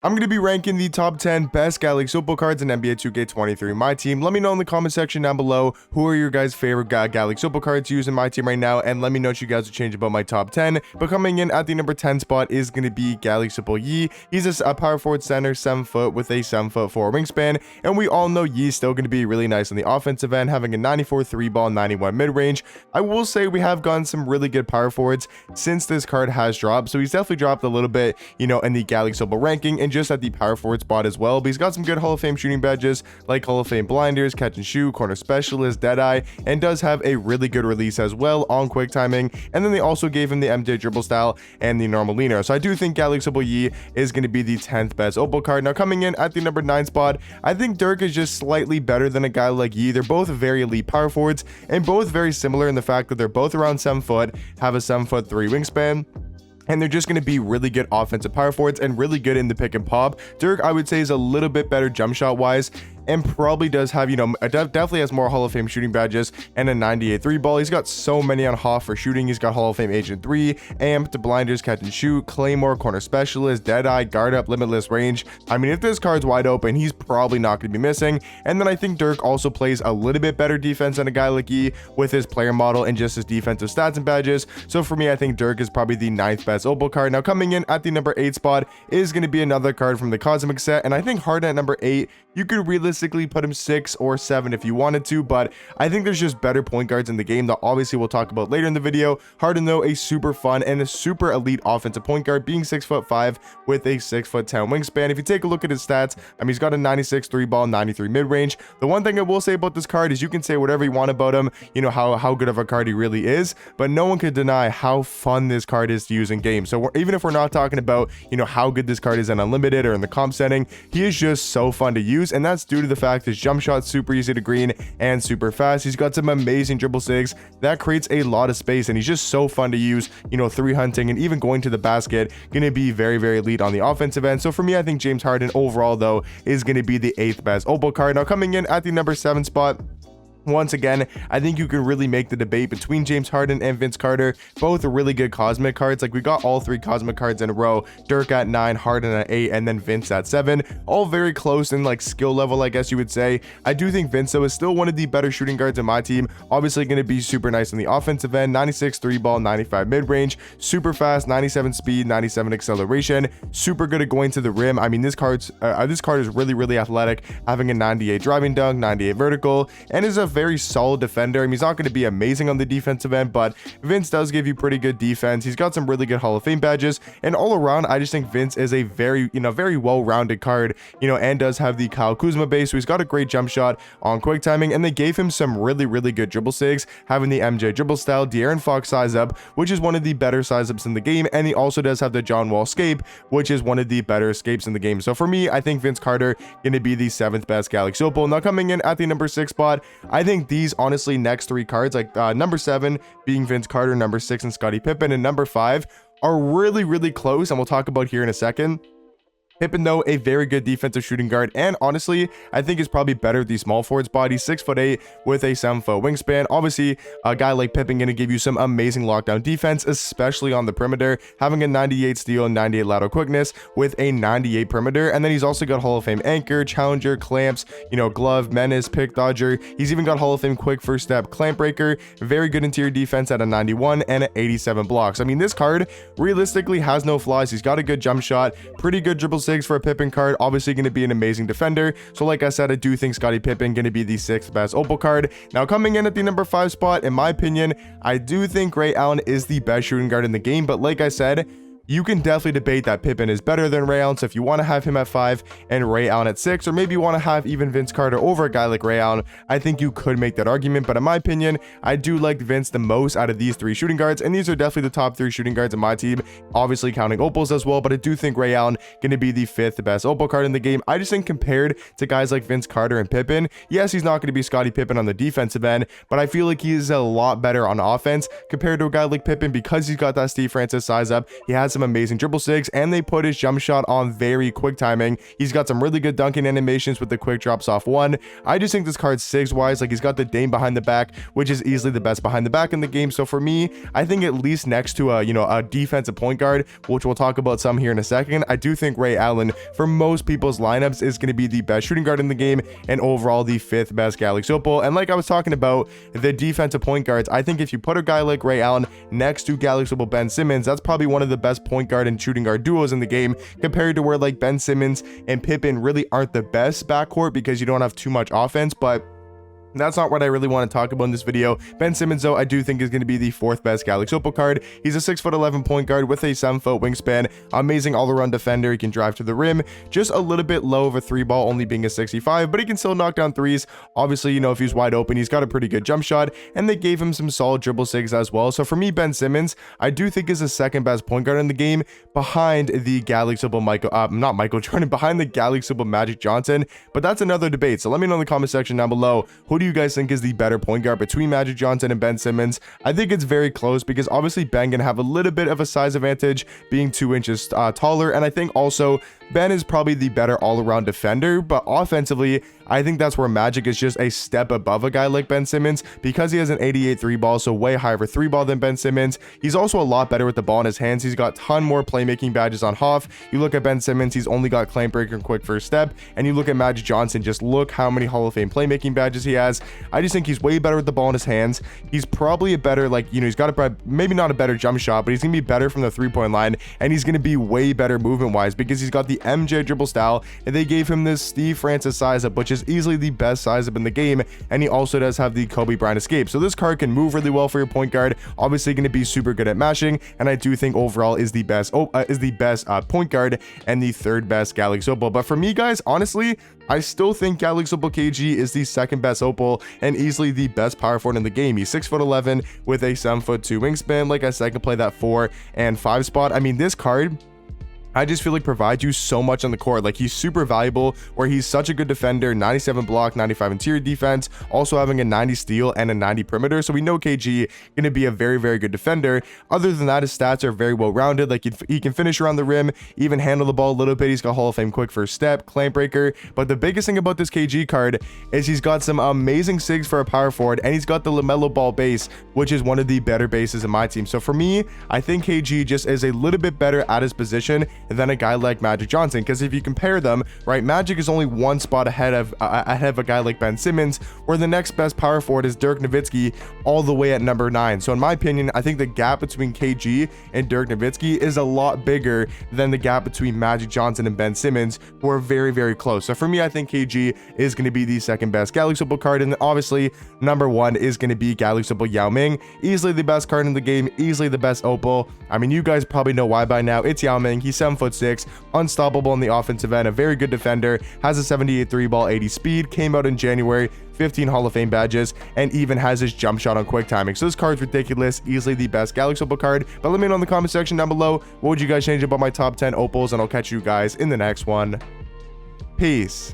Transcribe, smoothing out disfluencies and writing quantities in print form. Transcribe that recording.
I'm going to be ranking the top 10 best Galaxy Opal cards in NBA 2K23 My Team. Let me know in the comment section down below who are your guys' favorite Galaxy Opal cards to use in My Team right now, and let me know what you guys would change about my top 10. But coming in at the number 10 spot is going to be Galaxy Opal Yi. He's a power forward center, 7 foot with a 7'4" wingspan, and we all know Yi's still going to be really nice on the offensive end, having a 94 3-ball, 91 mid-range. I will say we have gotten some really good power forwards since this card has dropped, so he's definitely dropped a little bit, you know, in the Galaxy Opal ranking, and just at the power forward spot as well. But he's got some good Hall of Fame shooting badges like Hall of Fame blinders, catch and shoot, corner specialist, deadeye, and does have a really good release as well on quick timing. And then they also gave him the MJ dribble style and the normal leaner. So I do think Galaxy Opal Yi is going to be the 10th best Opal card. Now coming in at the number 9 spot, I think Dirk is just slightly better than a guy like Yi. They're both very elite power forwards and both very similar in the fact that they're both around 7 foot, have a 7'3" wingspan, and they're just going to be really good offensive power forwards and really good in the pick and pop. Dirk, I would say, is a little bit better jump shot wise, and probably does have, you know, definitely has more Hall of Fame shooting badges and a 98 3-ball. He's got so many on Hoff for shooting. He's got Hall of Fame Agent 3, amped, blinders, catch and shoot, claymore, corner specialist, deadeye, guard up, limitless range. I mean, if this card's wide open, he's probably not going to be missing. And then I think Dirk also plays a little bit better defense than a guy like Yi with his player model and just his defensive stats and badges. So for me, I think Dirk is probably the 9th best Opal card. Now coming in at the number 8 spot is going to be another card from the Cosmic set, and I think Harden at number 8, you could realistically put him 6 or 7 if you wanted to, but I think there's just better point guards in the game that obviously we'll talk about later in the video. Harden, though, a super fun and a super elite offensive point guard, being 6'5" with a 6'10" wingspan. If you take a look at his stats, I mean, he's got a 96 3-ball, 93 mid-range. The one thing I will say about this card is you can say whatever you want about him, you know, how good of a card he really is, but no one could deny how fun this card is to use in game. So even if we're not talking about, you know, how good this card is in unlimited or in the comp setting, he is just so fun to use, and that's due to the fact his jump shot's super easy to green and super fast. He's got some amazing dribble sigs that creates a lot of space, and he's just so fun to use, you know, 3 hunting and even going to the basket. Gonna be very, very elite on the offensive end. So for me, I think James Harden overall, though, is gonna be the 8th best Opal card. Now coming in at the number 7 spot, once again, I think you can really make the debate between James Harden and Vince Carter. Both are really good Cosmic cards. Like, we got all 3 Cosmic cards in a row. Dirk at 9, Harden at 8, and then Vince at 7. All very close in, like, skill level, I guess you would say. I do think Vince, though, is still one of the better shooting guards in my team. Obviously going to be super nice on the offensive end. 96 3-ball, 95 mid-range. Super fast, 97 speed, 97 acceleration. Super good at going to the rim. I mean, this card is really, really athletic, having a 98 driving dunk, 98 vertical, and is a very solid defender. I mean, he's not going to be amazing on the defensive end, but Vince does give you pretty good defense. He's got some really good Hall of Fame badges, and all around, I just think Vince is a very, you know, very well-rounded card, you know, and does have the Kyle Kuzma base, so he's got a great jump shot on quick timing, and they gave him some really, really good dribble sigs, having the MJ dribble style, De'Aaron Fox size up, which is one of the better size ups in the game, and he also does have the John Wall escape, which is one of the better escapes in the game. So for me, I think Vince Carter going to be the 7th best Galaxy Opal. Now coming in at the number 6 spot, I think these honestly next 3 cards, like number 7 being Vince Carter, number 6 and Scottie Pippen, and number 5 are really, really close, and we'll talk about here in a second. Pippen, though, a very good defensive shooting guard, and honestly, I think is probably better at the small forward spot. He's 6'8" with a 7-foot wingspan. Obviously, a guy like Pippen going to give you some amazing lockdown defense, especially on the perimeter, having a 98 steal and 98 lateral quickness with a 98 perimeter. And then he's also got Hall of Fame anchor, challenger, clamps, you know, glove, menace, pick dodger. He's even got Hall of Fame quick first step, clamp breaker, very good interior defense at a 91 and an 87 blocks. I mean, this card realistically has no flaws. He's got a good jump shot, pretty good dribble sigs for a Pippen card, obviously going to be an amazing defender. So like I said, I do think Scottie Pippen going to be the 6th best Opal card. Now coming in at the number 5 spot, in my opinion, I do think Ray Allen is the best shooting guard in the game, but like I said, you can definitely debate that Pippen is better than Ray Allen. So if you want to have him at 5 and Ray Allen at 6, or maybe you want to have even Vince Carter over a guy like Ray Allen, I think you could make that argument. But in my opinion, I do like Vince the most out of these 3 shooting guards, and these are definitely the top 3 shooting guards in my team, obviously counting Opals as well. But I do think Ray Allen going to be the 5th best Opal card in the game. I just think compared to guys like Vince Carter and Pippen, yes, he's not going to be Scottie Pippen on the defensive end, but I feel like he is a lot better on offense compared to a guy like Pippen, because he's got that Steve Francis size up. He has some amazing dribble sigs, and they put his jump shot on very quick timing. He's got some really good dunking animations with the quick drops off one. I just think this card sigs wise, like he's got the Dame behind the back, which is easily the best behind the back in the game. So for me, I think at least next to a defensive point guard, which we'll talk about some here in a second, I do think Ray Allen for most people's lineups is going to be the best shooting guard in the game and overall the 5th best Galaxy Opal. And like I was talking about the defensive point guards, I think if you put a guy like Ray Allen next to Galaxy Opal Ben Simmons, that's probably one of the best point guard and shooting guard duos in the game, compared to where like Ben Simmons and Pippen really aren't the best backcourt because you don't have too much offense. But that's not what I really want to talk about in this video. Ben Simmons, though, I do think is going to be the 4th best Galaxy Opal card. He's a 6'11" point guard with a 7-foot wingspan, amazing all-around defender. He can drive to the rim, just a little bit low of a 3-ball, only being a 65, but he can still knock down threes. Obviously, you know, if he's wide open, he's got a pretty good jump shot, and they gave him some solid dribble sigs as well. So for me, Ben Simmons, I do think is the 2nd best point guard in the game, behind the Galaxy Opal not Michael Jordan, behind the Galaxy Opal Magic Johnson. But that's another debate. So let me know in the comment section down below, who do you guys think is the better point guard between Magic Johnson and Ben Simmons? I think it's very close because obviously Ben gonna have a little bit of a size advantage being 2 inches taller, and I think also Ben is probably the better all-around defender, but offensively, I think that's where Magic is just a step above a guy like Ben Simmons because he has an 88 3-ball, so way higher of a 3-ball than Ben Simmons. He's also a lot better with the ball in his hands. He's got a ton more playmaking badges on Hoff. You look at Ben Simmons, he's only got claim breaker and quick first step, and you look at Magic Johnson, just look how many Hall of Fame playmaking badges he has. I just think he's way better with the ball in his hands. He's probably a better, like, you know, he's got a, maybe not a better jump shot, but he's gonna be better from the 3-point line, and he's gonna be way better movement wise because he's got the MJ dribble style, and they gave him this Steve Francis size up, which is easily the best size up in the game, and he also does have the Kobe Bryant escape. So this card can move really well for your point guard. Obviously going to be super good at mashing, and I do think overall is the best point guard and the 3rd best Galaxy Opal. But for me, guys, honestly, I still think Galaxy Opal KG is the 2nd best Opal and easily the best power forward in the game. He's 6'11" with a 7'2" wingspan. Like I said, can play that 4 and 5 spot. I mean, this card, I just feel like provides you so much on the court. Like, he's super valuable where he's such a good defender, 97 block, 95 interior defense, also having a 90 steal and a 90 perimeter. So we know KG going to be a very, very good defender. Other than that, his stats are very well rounded. Like, he can finish around the rim, even handle the ball a little bit. He's got Hall of Fame quick first step, clamp breaker. But the biggest thing about this KG card is he's got some amazing sigs for a power forward, and he's got the LaMelo Ball base, which is one of the better bases in my team. So for me, I think KG just is a little bit better at his position than a guy like Magic Johnson, because if you compare them, right, Magic is only 1 spot ahead of a guy like Ben Simmons, where the next best power forward is Dirk Nowitzki, all the way at number 9. So in my opinion, I think the gap between KG and Dirk Nowitzki is a lot bigger than the gap between Magic Johnson and Ben Simmons, who are very, very close. So for me, I think KG is going to be the 2nd best Galaxy Opal card, and obviously number 1 is going to be Galaxy Opal Yao Ming, easily the best card in the game, easily the best Opal. I mean, you guys probably know why by now. It's Yao Ming. He's 7'6", unstoppable in the offensive end, a very good defender, has a 78 3-ball, 80 speed, came out in January, 15 Hall of Fame badges, and even has his jump shot on quick timing. So this card's ridiculous, easily the best Galaxy Opal card. But let me know in the comment section down below, what would you guys change about my top 10 Opals, and I'll catch you guys in the next one. Peace.